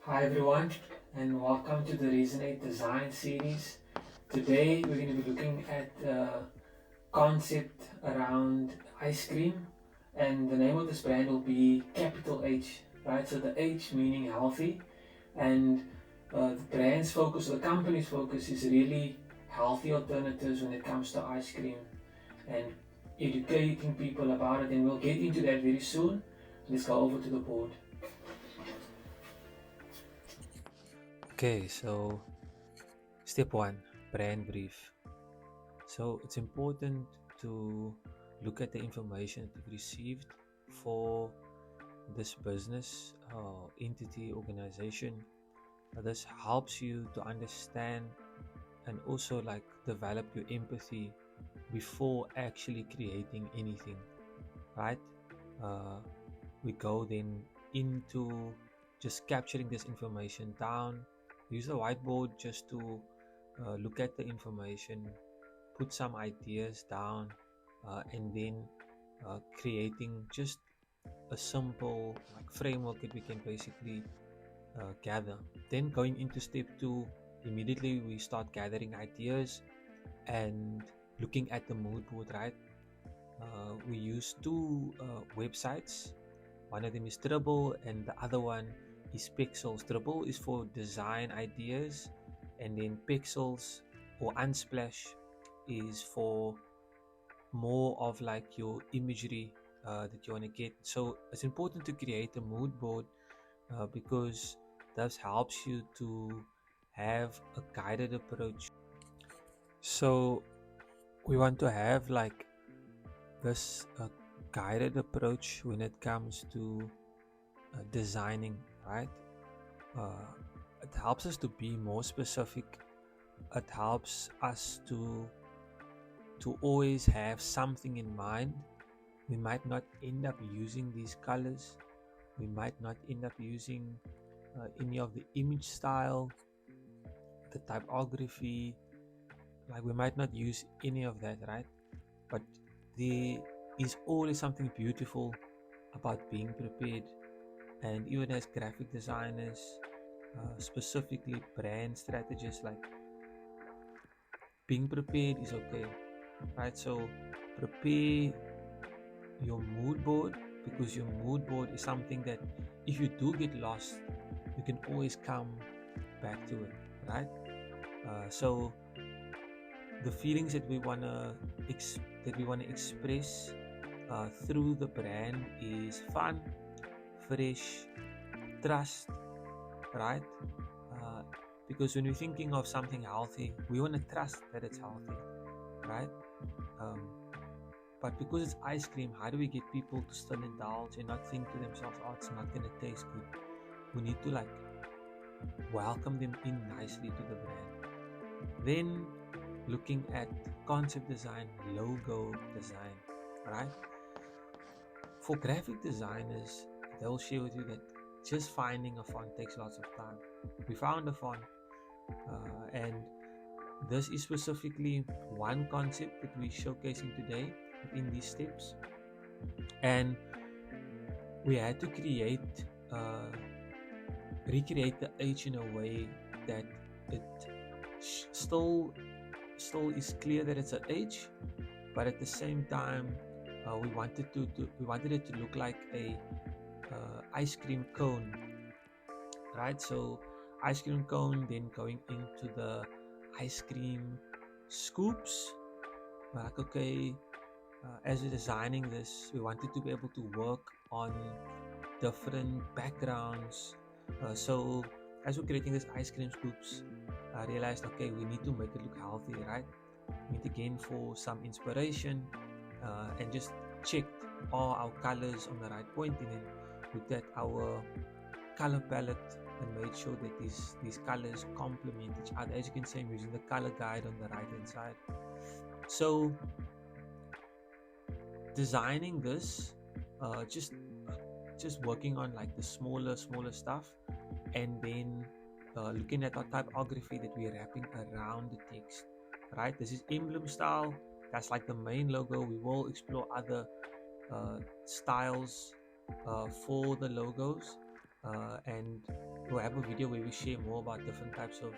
Hi everyone, and welcome to the Resonate Design series. Today we're going to be looking at the concept around ice cream, and the name of this brand will be capital H, right? So the H meaning healthy, and the brand's focus, or the company's focus, is really healthy alternatives when it comes to ice cream and educating people about it. And we'll get into that very soon. Let's go over to the board. Okay, so step one, brand brief. So it's important to look at the information that you've received for this business, entity, organization. This helps you to understand and also like develop your empathy before actually creating anything, right? Uh, we go then into just capturing this information down. Use the whiteboard just to look at the information, put some ideas down, and then creating just a simple like framework that we can basically gather. Then going into step two, immediately we start gathering ideas and looking at the mood board, right? We use two websites. One of them is Dribble, and the other one is Pixels. Dribble is for design ideas, and then Pixels or Unsplash is for more of like your imagery that you want to get. So it's important to create a mood board because that helps you to have a guided approach. So we want to have like this guided approach when it comes to designing, right? Uh, it helps us to be more specific. It helps us to always have something in mind. We might not end up using these colors. We might not end up using any of the image style, the typography. Like we might not use any of that, right? But there is always something beautiful about being prepared. And even as graphic designers, specifically brand strategists, like being prepared is okay, right? So prepare your mood board, because your mood board is something that if you do get lost, you can always come back to it, right? So the feelings that we want to express through the brand is fun, fresh, trust, right? Uh, because when we're thinking of something healthy, we want to trust that it's healthy, right? Um, but because it's ice cream, how do we get people to still indulge and not think to themselves, "Oh, it's not gonna taste good"? We need to like welcome them in nicely to the brand. Then looking at concept design, logo design, right? For graphic designers, they'll share with you that just finding a font takes lots of time. We found a font, and this is specifically one concept that we're showcasing today within these steps. And we had to recreate the H in a way that it still is clear that it's a H, but at the same time, we wanted it to look like a ice cream cone, right? So ice cream cone, then going into the ice cream scoops. Like okay, as we're designing this, we wanted to be able to work on different backgrounds. So as we're creating this ice cream scoops, I realized okay, we need to make it look healthy, right? We need to gain for some inspiration, and just checked all our colors on the right point, and then looked at our color palette and made sure that these colors complement each other. As you can see, I'm using the color guide on the right hand side. So designing this, just working on like the smaller stuff, and then looking at our typography that we're wrapping around the text, right? This is emblem style. That's like the main logo. We will explore other styles for the logos, and we'll have a video where we share more about different types of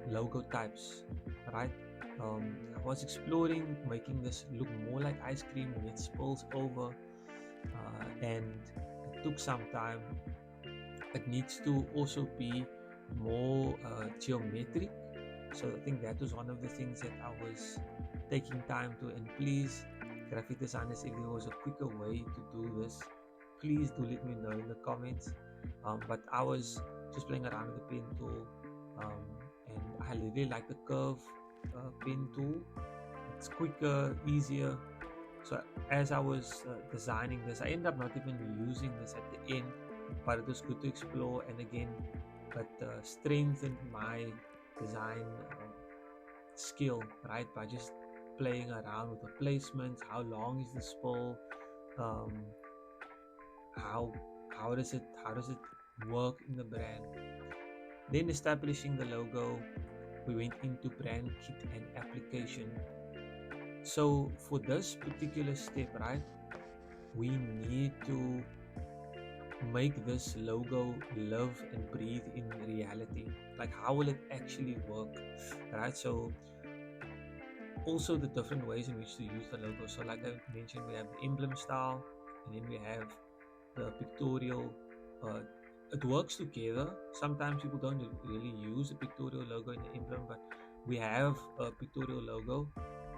logo types, right? I was exploring making this look more like ice cream when it spills over, and it took some time. It needs to also be more geometric. So I think that was one of the things that I was taking time to. And please, graphic designers, if there was a quicker way to do this, please do let me know in the comments. But I was just playing around with the pen tool, um, and I really like the curve pen tool. It's quicker, easier. So as I was designing this, I ended up not even using this at the end, but it was good to explore. And again, it strengthened my design skill, right? By just playing around with the placements. How long is the spool? Um, how how does it work in the brand? Then establishing the logo, we went into brand kit and application. So for this particular step, right, we need to make this logo live and breathe in reality. Like, how will it actually work, right? So also the different ways in which to use the logo. So like I mentioned, we have the emblem style, and then we have the pictorial. It works together. Sometimes people don't really use a pictorial logo in the emblem, but we have a pictorial logo,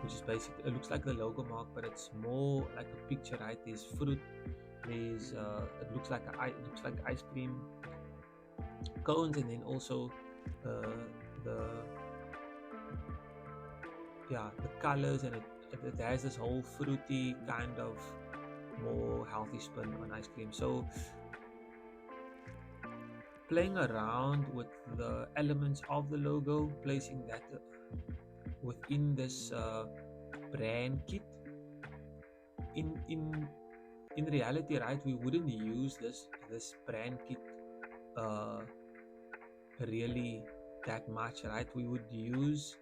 which is basically, it looks like the logo mark, but it's more like a picture, right? There's fruit, there's it looks like ice cream cones, and then also the the colors, and it has this whole fruity kind of more healthy spin on ice cream. So playing around with the elements of the logo, placing that within this brand kit. In reality, right, we wouldn't use this brand kit really that much, right? We would use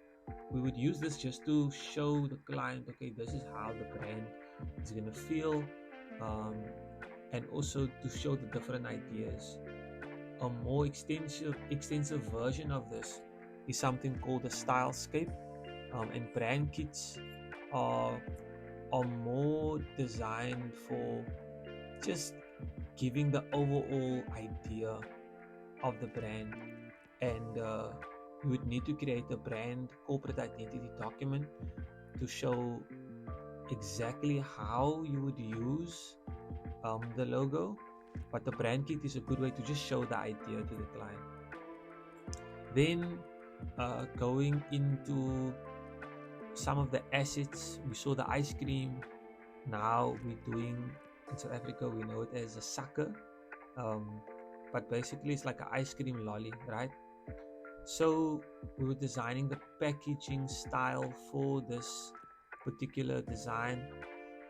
this just to show the client, okay, this is how the brand is gonna feel, and also to show the different ideas. A more extensive version of this is something called a stylescape, and brand kits are more designed for just giving the overall idea of the brand. And you would need to create a brand corporate identity document to show exactly how you would use the logo. But the brand kit is a good way to just show the idea to the client. Then going into some of the assets, we saw the ice cream. Now we're doing, in South Africa, we know it as a sucker, but basically it's like an ice cream lolly, right? So we were designing the packaging style for this particular design,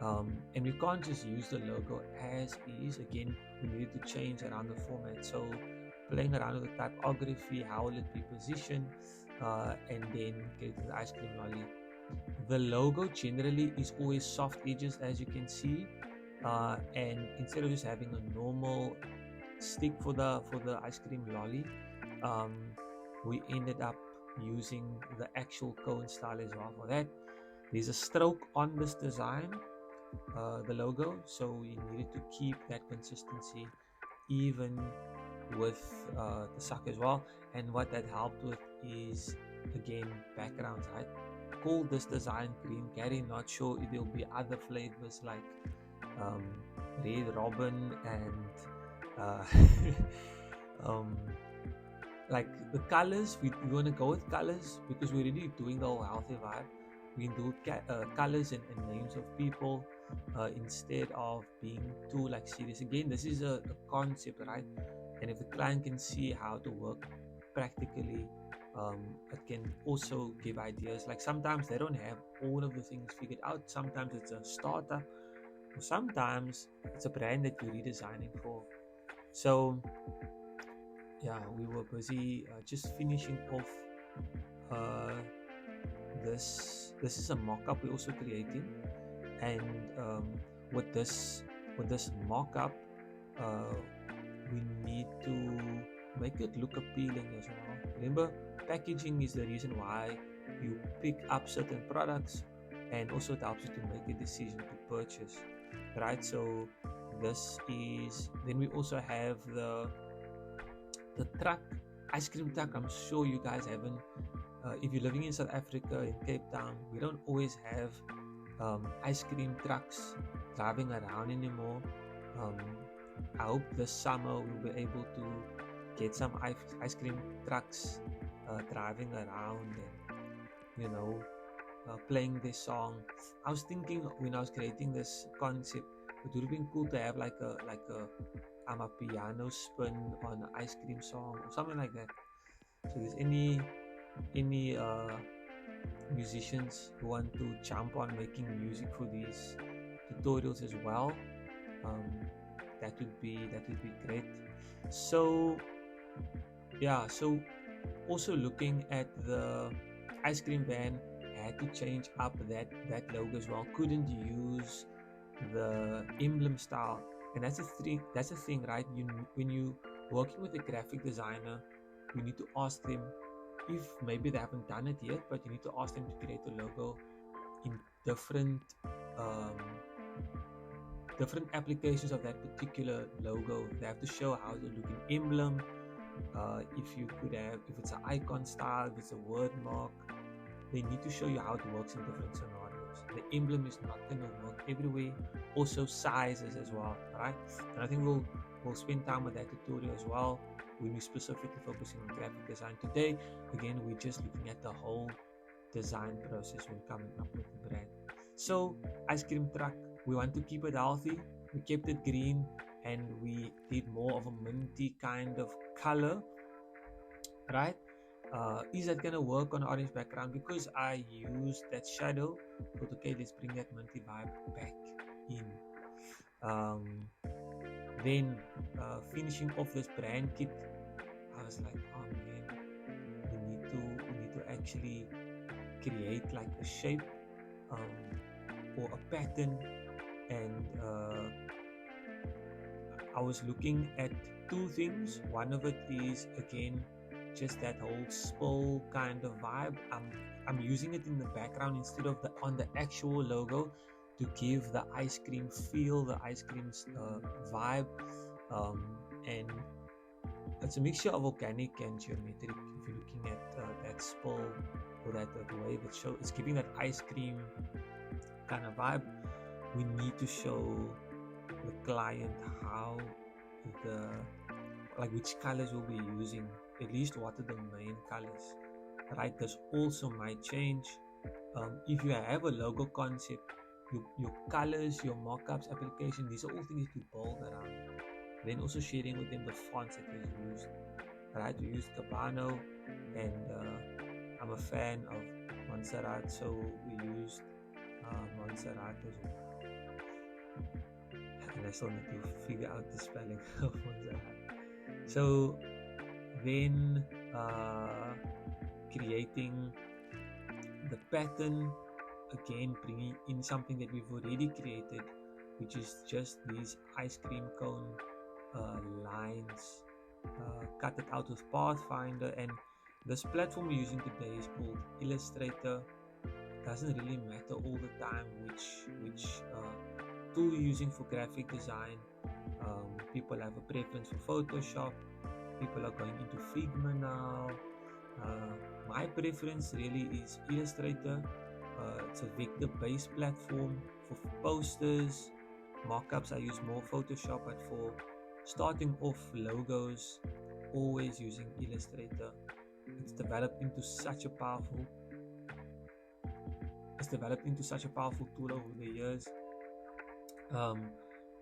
and we can't just use the logo as is. Again, we needed to change around the format. So playing around with the typography, how will it be positioned, and then get to the ice cream lolly. The logo generally is always soft edges, as you can see, and instead of just having a normal stick for the ice cream lolly, we ended up using the actual cone style as well. For that, there's a stroke on this design, the logo, so we needed to keep that consistency even with the suck as well. And what that helped with is, again, backgrounds, right? Call this design green Gary. Not sure if there'll be other flavors like red robin and like the colors. We want to go with colors because we're really doing the whole healthy vibe. We can do colors and names of people instead of being too like serious. Again, this is a concept, right? And if the client can see how to work practically, it can also give ideas. Like sometimes they don't have all of the things figured out. Sometimes it's a startup, or sometimes it's a brand that you're redesigning for. So yeah, we were busy just finishing off this is a mock-up we're also creating, and with this mock-up, we need to make it look appealing as well. Remember, packaging is the reason why you pick up certain products, and also it helps you to make a decision to purchase, right? So this is, then we also have the truck, ice cream truck. I'm sure you guys haven't, if you're living in South Africa, in Cape Town, we don't always have ice cream trucks driving around anymore. um, I hope this summer we'll be able to get some ice cream trucks driving around, and playing this song. I was thinking when I was creating this concept, it would have been cool to have like a piano spin on an ice cream song or something like that. So there's any musicians who want to jump on making music for these tutorials as well, um, that would be great. So yeah, so also looking at the ice cream van, had to change up that logo as well. Couldn't use the emblem style, and that's the thing, right? When you working with a graphic designer, you need to ask them, if maybe they haven't done it yet, but you need to ask them to create a logo in different um, different applications of that particular logo. They have to show how to look in emblem. If it's an icon style, if it's a word mark, they need to show you how it works in different scenarios. The emblem is not going to work everywhere. Also sizes as well, right? And I think we'll spend time with that tutorial as well, when we're specifically focusing on graphic design. Today, again, we're just looking at the whole design process when coming up with the brand. So ice cream truck, we want to keep it healthy. We kept it green, and we did more of a minty kind of color, right? Is that gonna work on orange background? Because I used that shadow. But okay, let's bring that minty vibe back in. um, then finishing off this brand kit, I was like, oh man, we need to actually create like a shape, um, or a pattern. And I was looking at two things. One of it is, again, just that whole spill kind of vibe. I'm using it in the background instead of on the actual logo, to give the ice cream feel, the ice cream vibe. And it's a mixture of organic and geometric. If you're looking at that spill, or that wave, it's giving that ice cream kind of vibe. We need to show the client how which colors we'll be using, at least what are the main colors, right? This also might change. If you have a logo concept, your colors, your mockups application, these are all things to build around. Then also sharing with them the fonts that was used, right? We used Cabano, and I'm a fan of Montserrat, so we used Montserrat as well. And I still need to figure out the spelling of Montserrat. So then creating the pattern, again bringing in something that we've already created, which is just these ice cream cone lines. Cut it out with Pathfinder, and this platform we're using today is called Illustrator. It doesn't really matter all the time which tool you're using for graphic design. People have a preference for Photoshop. People are going into Figma now. My preference really is Illustrator. It's a vector-based platform for posters, mockups. I use more Photoshop, but for starting off logos, always using Illustrator. It's developed into such a powerful tool over the years. And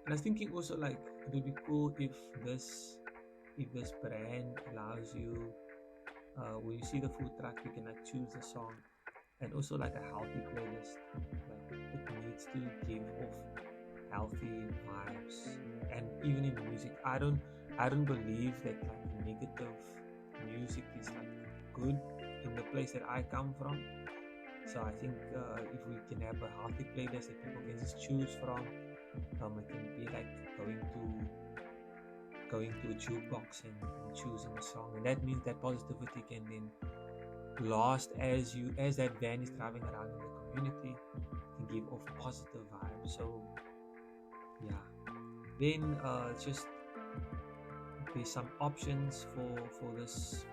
I was thinking also, like, it would be cool if this brand allows you, when you see the food truck, you can like choose a song, and also like a healthy playlist. Like, it needs to give off healthy vibes. And even in music, I don't believe that like negative music is like good in the place that I come from. So I think if we can have a healthy playlist that people can just choose from, it can be like going to going to a jukebox and choosing a song, and that means that positivity can then last as that van is driving around in the community, can give off positive vibes. So yeah, then just there's some options for this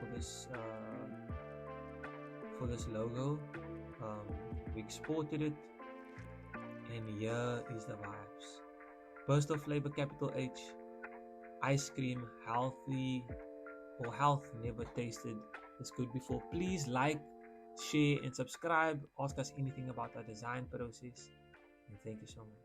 logo. We exported it, and here is the vibes. Burst of flavor, capital H. Ice cream, healthy, or health never tasted this good before. Please like, share, and subscribe. Ask us anything about our design process. And thank you so much.